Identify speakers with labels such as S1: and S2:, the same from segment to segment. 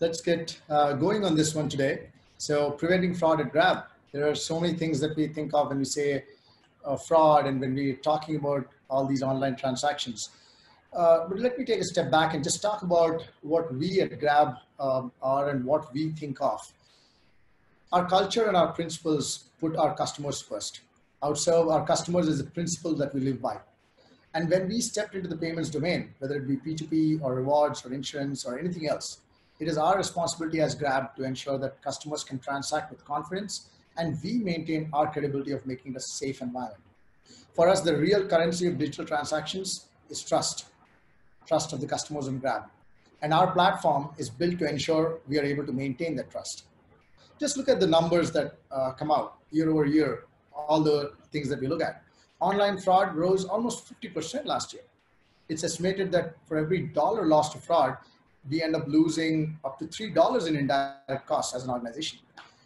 S1: Let's get going on this one today. So preventing fraud at Grab. There are so many things that we think of when we say fraud and when we're talking about all these online transactions. But let me take a step back and just talk about what we at Grab are and what we think of. Our culture and our principles put our customers first. Outserve our customers is a principle that we live by. And when we stepped into the payments domain, whether it be P2P or rewards or insurance or anything else, it is our responsibility as Grab to ensure that customers can transact with confidence and we maintain our credibility of making it a safe environment. For us, the real currency of digital transactions is trust of the customers on Grab. And our platform is built to ensure we are able to maintain that trust. Just look at the numbers that come out year over year, all the things that we look at. Online fraud rose almost 50% last year. It's estimated that for every dollar lost to fraud, we end up losing up to $3 in indirect costs as an organization.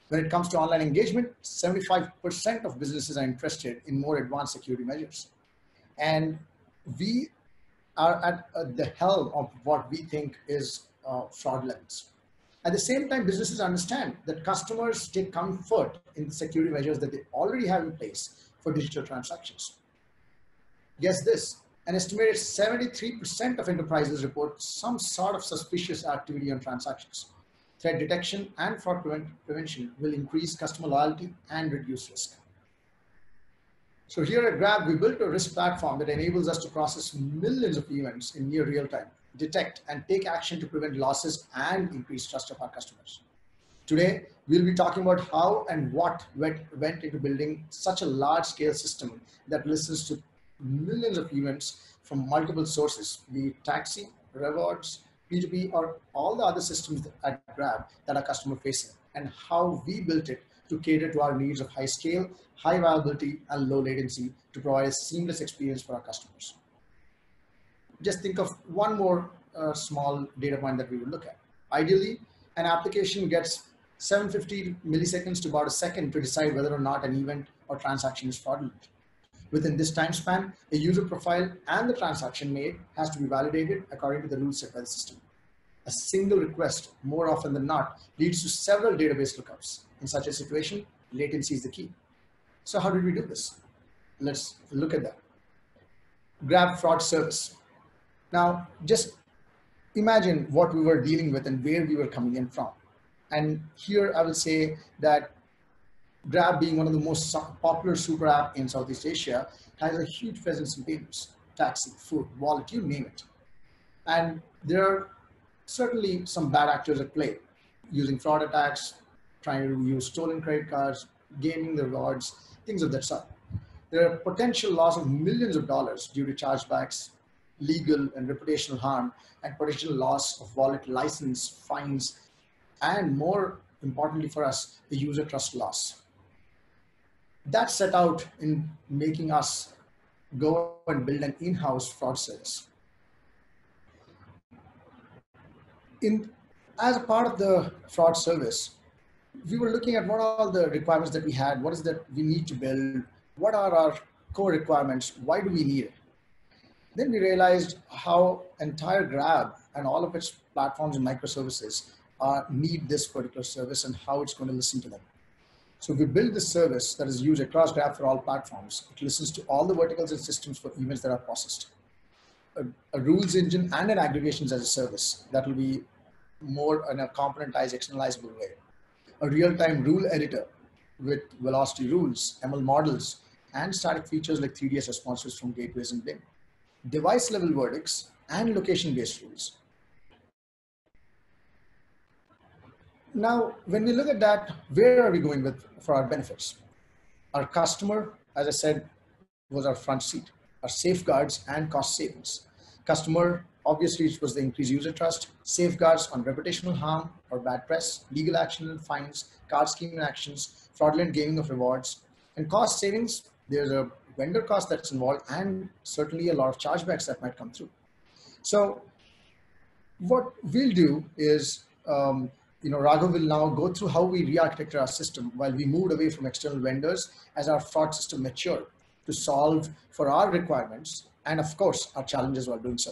S1: When it comes to online engagement, 75% of businesses are interested in more advanced security measures. And we are at the helm of what we think is fraud levels. At the same time, businesses understand that customers take comfort in the security measures that they already have in place for digital transactions. Guess this, an estimated 73% of enterprises report some sort of suspicious activity on transactions. Threat detection and fraud prevention will increase customer loyalty and reduce risk. So here at Grab, we built a risk platform that enables us to process millions of events in near real time, detect and take action to prevent losses and increase trust of our customers. Today, we'll be talking about how and what went into building such a large-scale system that listens to millions of events from multiple sources, be it taxi, rewards, P2P, or all the other systems at Grab that are customer-facing, and how we built it to cater to our needs of high scale, high availability, and low latency to provide a seamless experience for our customers. Just think of one more small data point that we will look at. Ideally, an application gets 750 milliseconds to about a second to decide whether or not an event or transaction is fraudulent. Within this time span, a user profile and the transaction made has to be validated according to the rules set by the system. A single request, more often than not, leads to several database lookups. In such a situation, latency is the key. So how did we do this? Let's look at that. Grab fraud service. Now, just imagine what we were dealing with and where we were coming in from. And here I will say that Grab, being one of the most popular super app in Southeast Asia, has a huge presence in payments, taxi, food, wallet, you name it. And there are certainly some bad actors at play, using fraud attacks, trying to use stolen credit cards, gaming the rewards, things of that sort. There are potential loss of millions of dollars due to chargebacks, legal and reputational harm, and potential loss of wallet license, fines, and more importantly for us, the user trust loss. That set out in making us go and build an in-house fraud service. As a part of the fraud service, we were looking at what are all the requirements that we had, what is that we need to build, what are our core requirements, why do we need it? Then we realized how entire Grab and all of its platforms and microservices need this particular service and how it's going to listen to them. So we built this service that is used across Grab for all platforms. It listens to all the verticals and systems for events that are processed. A rules engine and an aggregations as a service that will be more in a componentized, externalizable way. A real-time rule editor with velocity rules, ML models, and static features like 3DS responses from gateways and Bing. Device-level verdicts and location-based rules. Now, when we look at that, where are we going with for our benefits? Our customer, as I said, was our front seat, our safeguards and cost savings. Customer, obviously, it was the increased user trust, safeguards on reputational harm or bad press, legal action and fines, card scheme actions, fraudulent gaming of rewards, and cost savings. There's a vendor cost that's involved and certainly a lot of chargebacks that might come through. So what we'll do is, Raghav will now go through how we re-architected our system while we moved away from external vendors as our fraud system matured to solve for our requirements and of course our challenges while doing so.